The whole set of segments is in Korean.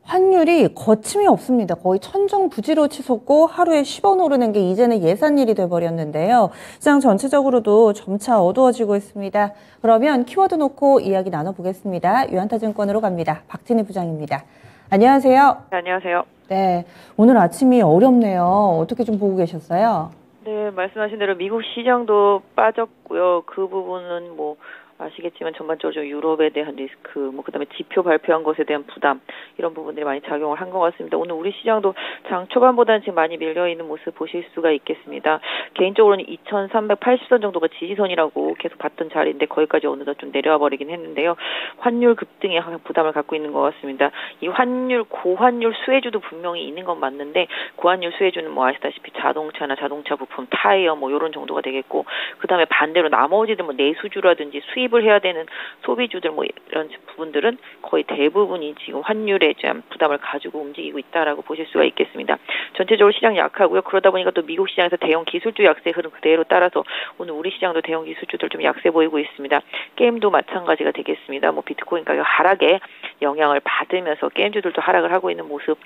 환율이 거침이 없습니다. 거의 천정부지로 치솟고 하루에 10원 오르는 게 이제는 예산일이 돼버렸는데요. 시장 전체적으로도 점차 어두워지고 있습니다. 그러면 키워드 놓고 이야기 나눠보겠습니다. 유한타증권으로 갑니다. 박진희 부장입니다. 안녕하세요. 네, 안녕하세요. 네, 오늘 아침이 어렵네요. 어떻게 좀 보고 계셨어요? 네, 말씀하신 대로 미국 시장도 빠졌고요. 그 부분은 뭐 아시겠지만 전반적으로 유럽에 대한 리스크, 그다음에 지표 발표한 것에 대한 부담 이런 부분들이 많이 작용을 한 것 같습니다. 오늘 우리 시장도 장 초반보다는 지금 많이 밀려 있는 모습 보실 수가 있겠습니다. 개인적으로는 2,380선 정도가 지지선이라고 계속 봤던 자리인데 거기까지 어느덧 좀 내려와 버리긴 했는데요. 환율 급등에 부담을 갖고 있는 것 같습니다. 이 환율 고환율 수혜주도 분명히 있는 건 맞는데 고환율 수혜주는 뭐 아시다시피 자동차나 자동차 부품, 타이어 뭐 이런 정도가 되겠고 그다음에 반대로 나머지들 뭐 내수주라든지 수입을 해야 되는 소비주들 뭐 이런 부분들은 거의 대부분이 지금 환율에 대한 부담을 가지고 움직이고 있다라고 보실 수가 있겠습니다. 전체적으로 시장 약하고요. 그러다 보니까 또 미국 시장에서 대형 기술주 약세 흐름 그대로 따라서 오늘 우리 시장도 대형 기술주들 좀 약세 보이고 있습니다. 게임도 마찬가지가 되겠습니다. 뭐 비트코인 가격 하락에 영향을 받으면서 게임주들도 하락을 하고 있는 모습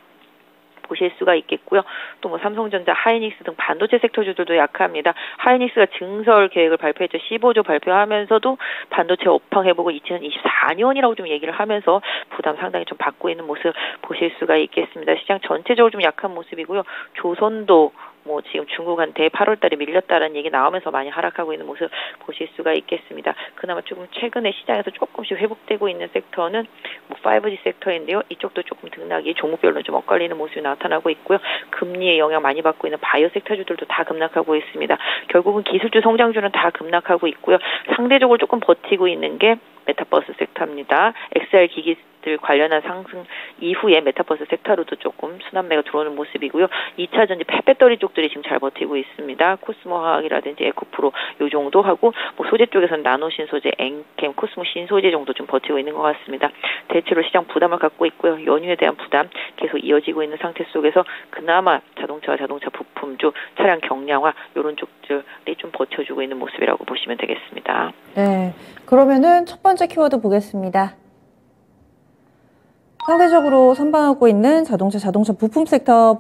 보실 수가 있겠고요. 또 뭐 삼성전자, 하이닉스 등 반도체 섹터주들도 약합니다. 하이닉스가 증설 계획을 발표했죠. 15조 발표하면서도 반도체 업황 회복을 2024년이라고 좀 얘기를 하면서 부담 상당히 좀 받고 있는 모습 보실 수가 있겠습니다. 시장 전체적으로 좀 약한 모습이고요. 조선도 뭐 지금 중국한테 8월 달에 밀렸다라는 얘기 나오면서 많이 하락하고 있는 모습 보실 수가 있겠습니다. 그나마 조금 최근에 시장에서 조금씩 회복되고 있는 섹터는 뭐 5G 섹터인데요. 이쪽도 조금 등락이 종목별로 좀 엇갈리는 모습이 나타나고 있고요. 금리의 영향 많이 받고 있는 바이오 섹터주들도 다 급락하고 있습니다. 결국은 기술주 성장주는 다 급락하고 있고요. 상대적으로 조금 버티고 있는 게 메타버스 섹터입니다. XR 기기들 관련한 상승 이후에 메타버스 섹터로도 조금 순환매가 들어오는 모습이고요. 2차 전지 폐배터리 쪽들이 지금 잘 버티고 있습니다. 코스모화학이라든지 에코프로 요 정도 하고 뭐 소재 쪽에서는 나노 신소재, 엔캠, 코스모 신소재 정도 좀 버티고 있는 것 같습니다. 대체로 시장 부담을 갖고 있고요. 연휴에 대한 부담 계속 이어지고 있는 상태 속에서 그나마 자동차 부품주, 차량 경량화 이런 쪽들이 좀 버텨주고 있는 모습이라고 보시면 되겠습니다. 네, 그러면은 첫 번째 키워드 보겠습니다. 상대적으로 선방하고 있는 자동차 부품 섹터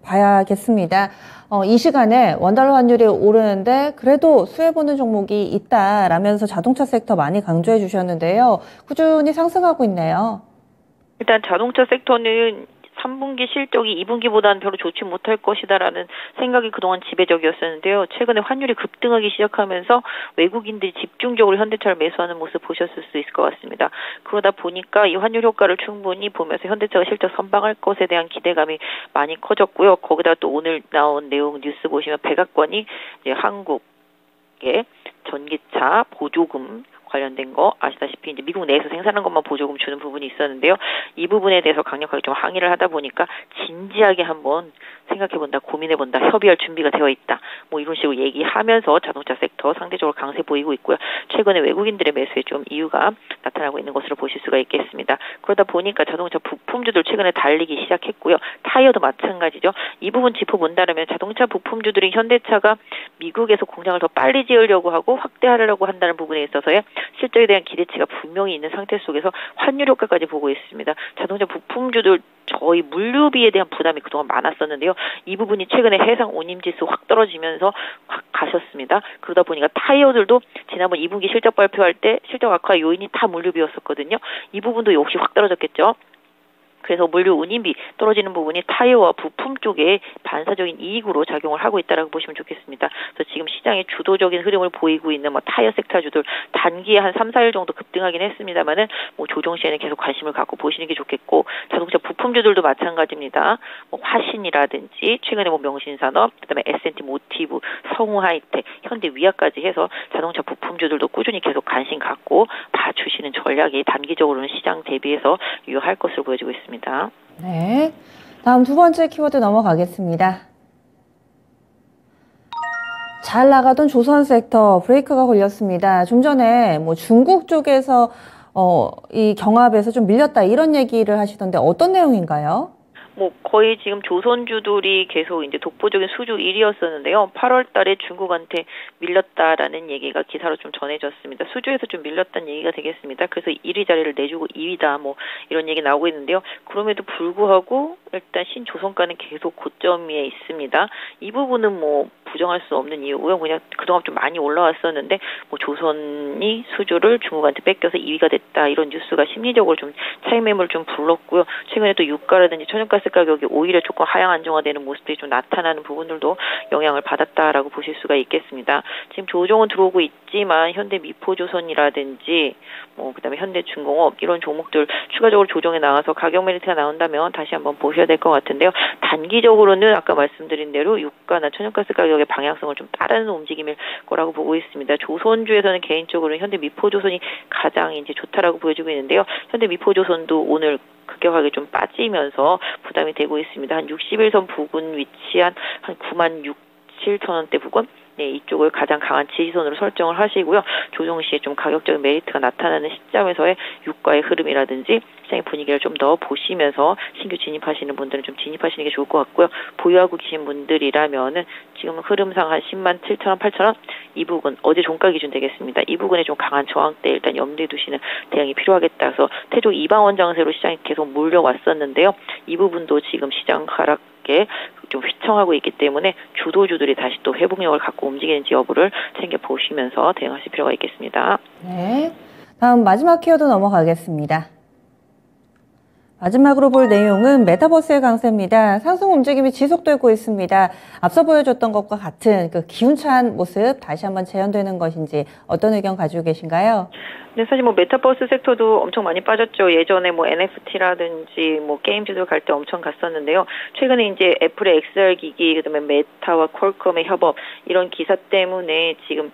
봐야겠습니다. 이 시간에 원달러 환율이 오르는데 그래도 수혜보는 종목이 있다라면서 자동차 섹터 많이 강조해 주셨는데요. 꾸준히 상승하고 있네요. 일단 자동차 섹터는 3분기 실적이 2분기보다는 별로 좋지 못할 것이다라는 생각이 그동안 지배적이었었는데요. 최근에 환율이 급등하기 시작하면서 외국인들이 집중적으로 현대차를 매수하는 모습 보셨을 수 있을 것 같습니다. 그러다 보니까 이 환율 효과를 충분히 보면서 현대차가 실적 선방할 것에 대한 기대감이 많이 커졌고요. 거기다 또 오늘 나온 내용 뉴스 보시면 백악관이 이제 한국의 전기차 보조금 관련된 거 아시다시피 이제 미국 내에서 생산한 것만 보조금 주는 부분이 있었는데요. 이 부분에 대해서 강력하게 좀 항의를 하다 보니까 진지하게 한번 생각해본다, 고민해본다, 협의할 준비가 되어 있다. 뭐 이런 식으로 얘기하면서 자동차 섹터 상대적으로 강세 보이고 있고요. 최근에 외국인들의 매수에 좀 이유가 나타나고 있는 것으로 보실 수가 있겠습니다. 그러다 보니까 자동차 부품주들 최근에 달리기 시작했고요. 타이어도 마찬가지죠. 이 부분 짚어본다면 자동차 부품주들이 현대차가 미국에서 공장을 더 빨리 지으려고 하고 확대하려고 한다는 부분에 있어서의 실적에 대한 기대치가 분명히 있는 상태 속에서 환율 효과까지 보고 있습니다. 자동차 부품주들 저희 물류비에 대한 부담이 그동안 많았었는데요. 이 부분이 최근에 해상 운임지수 확 떨어지면서 확 가셨습니다. 그러다 보니까 타이어들도 지난번 2분기 실적 발표할 때 실적 악화 요인이 다 물류비였었거든요. 이 부분도 역시 확 떨어졌겠죠. 그래서 물류 운임비 떨어지는 부분이 타이어와 부품 쪽에 반사적인 이익으로 작용을 하고 있다라고 보시면 좋겠습니다. 그래서 지금 시장의 주도적인 흐름을 보이고 있는 뭐 타이어 섹터주들 단기에 한 3, 4일 정도 급등하긴 했습니다만은 뭐 조정 시에는 계속 관심을 갖고 보시는 게 좋겠고 자동차 부품주들도 마찬가지입니다. 뭐 화신이라든지 최근에 뭐 명신산업, 그다음에 S&T 모티브, 성우하이텍, 현대위아까지 해서 자동차 부품주들도 꾸준히 계속 관심 갖고 봐주시는 전략이 단기적으로는 시장 대비해서 유효할 것으로 보여지고 있습니다. 네, 다음 두 번째 키워드 넘어가겠습니다. 잘 나가던 조선 섹터 브레이크가 걸렸습니다. 좀 전에 뭐 중국 쪽에서 이 경합에서 좀 밀렸다 이런 얘기를 하시던데 어떤 내용인가요? 뭐 거의 지금 조선주들이 계속 이제 독보적인 수주 1위였었는데요. 8월 달에 중국한테 밀렸다라는 얘기가 기사로 좀 전해졌습니다. 수주에서 좀 밀렸다는 얘기가 되겠습니다. 그래서 1위 자리를 내주고 2위다 뭐 이런 얘기 나오고 있는데요. 그럼에도 불구하고 일단 신조선가는 계속 고점 위에 있습니다. 이 부분은 뭐 부정할 수 없는 이유고요. 그냥 그동안 좀 많이 올라왔었는데 뭐 조선이 수주를 중국한테 뺏겨서 2위가 됐다 이런 뉴스가 심리적으로 좀 차익 매물을 좀 불렀고요. 최근에 또 유가라든지 천연가스 가격이 오히려 조금 하향 안정화되는 모습들이 좀 나타나는 부분들도 영향을 받았다라고 보실 수가 있겠습니다. 지금 조정은 들어오고 있지만 현대 미포조선이라든지 뭐 그다음에 현대중공업 이런 종목들 추가적으로 조정에 나와서 가격 메리트가 나온다면 다시 한번 보셔야 될 것 같은데요. 단기적으로는 아까 말씀드린 대로 유가나 천연가스 가격의 방향성을 좀 따르는 움직임일 거라고 보고 있습니다. 조선주에서는 개인적으로 현대 미포조선이 가장 이제 좋다라고 보여지고 있는데요. 현대 미포조선도 오늘 급격하게 좀 빠지면서 부담이 되고 있습니다. 한 61선 부근 위치한 한 96,700원대 부근 네, 이쪽을 가장 강한 지지선으로 설정을 하시고요. 조정 시에 좀 가격적인 메리트가 나타나는 시점에서의 유가의 흐름이라든지 시장의 분위기를 좀 더 보시면서 신규 진입하시는 분들은 좀 진입하시는 게 좋을 것 같고요. 보유하고 계신 분들이라면은 지금 흐름상 한 10만 7천원, 8천원 이 부분 어제 종가 기준 되겠습니다. 이 부분에 좀 강한 저항대 일단 염두에 두시는 대응이 필요하겠다. 그래서 태조 이방원 장세로 시장이 계속 몰려왔었는데요. 이 부분도 지금 시장 하락 좀 휘청하고 있기 때문에 주도주들이 다시 또 회복력을 갖고 움직이는지 여부를 챙겨보시면서 대응하실 필요가 있겠습니다. 네. 다음 마지막 키워드 넘어가겠습니다. 마지막으로 볼 내용은 메타버스의 강세입니다. 상승 움직임이 지속되고 있습니다. 앞서 보여줬던 것과 같은 그 기운찬 모습 다시 한번 재현되는 것인지 어떤 의견 가지고 계신가요? 네, 사실 뭐 메타버스 섹터도 엄청 많이 빠졌죠. 예전에 뭐 NFT라든지 뭐 게임즈도 갈 때 엄청 갔었는데요. 최근에 이제 애플의 XR 기기, 그다음에 메타와 퀄컴의 협업 이런 기사 때문에 지금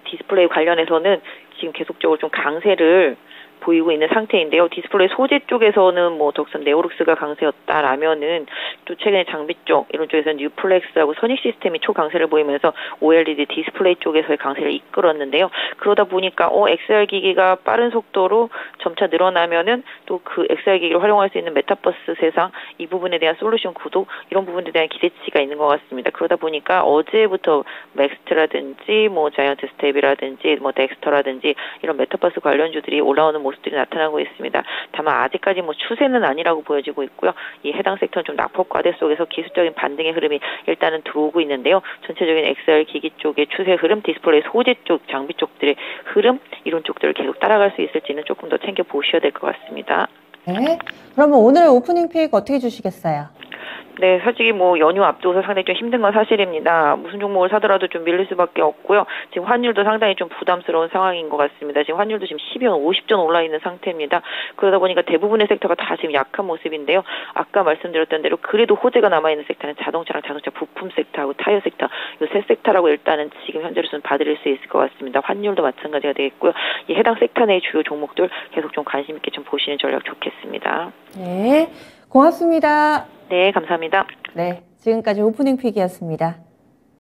디스플레이 관련해서는 지금 계속적으로 좀 강세를 보이고 있는 상태인데요. 디스플레이 소재 쪽에서는 뭐 덕선 네오룩스가 강세였다라면은 또 최근에 장비 쪽 이런 쪽에서는 뉴플렉스하고 선익 시스템이 초강세를 보이면서 OLED 디스플레이 쪽에서의 강세를 이끌었는데요. 그러다 보니까 XR 기기가 빠른 속도로 점차 늘어나면은 또 그 XR 기기를 활용할 수 있는 메타버스 세상 이 부분에 대한 솔루션 구독 이런 부분에 대한 기대치가 있는 것 같습니다. 그러다 보니까 어제부터 맥스트라든지 뭐 자이언트 스텝이라든지 뭐 덱스터라든지 이런 메타버스 관련주들이 올라오는 모습들이 나타나고 있습니다. 다만 아직까지 뭐 추세는 아니라고 보여지고 있고요. 이 해당 섹터는 좀 낙폭 과대 속에서 기술적인 반등의 흐름이 일단은 들어오고 있는데요. 전체적인 XR 기기 쪽의 추세 흐름, 디스플레이 소재 쪽, 장비 쪽들의 흐름 이런 쪽들을 계속 따라갈 수 있을지는 조금 더 챙겨 보셔야 될 것 같습니다. 네. 그러면 오늘 오프닝 픽 어떻게 주시겠어요? 네, 솔직히 뭐 연휴 앞두고서 상당히 좀 힘든 건 사실입니다. 무슨 종목을 사더라도 좀 밀릴 수밖에 없고요. 지금 환율도 상당히 좀 부담스러운 상황인 것 같습니다. 지금 환율도 지금 12원 50전 올라 있는 상태입니다. 그러다 보니까 대부분의 섹터가 다 지금 약한 모습인데요. 아까 말씀드렸던 대로 그래도 호재가 남아있는 섹터는 자동차랑 자동차 부품 섹터하고 타이어 섹터 이 세 섹터라고 일단은 지금 현재로서는 봐드릴 수 있을 것 같습니다. 환율도 마찬가지가 되겠고요. 이 해당 섹터 내의 주요 종목들 계속 좀 관심 있게 좀 보시는 전략 좋겠습니다. 네, 고맙습니다. 네, 감사합니다. 네, 지금까지 오프닝 픽이었습니다.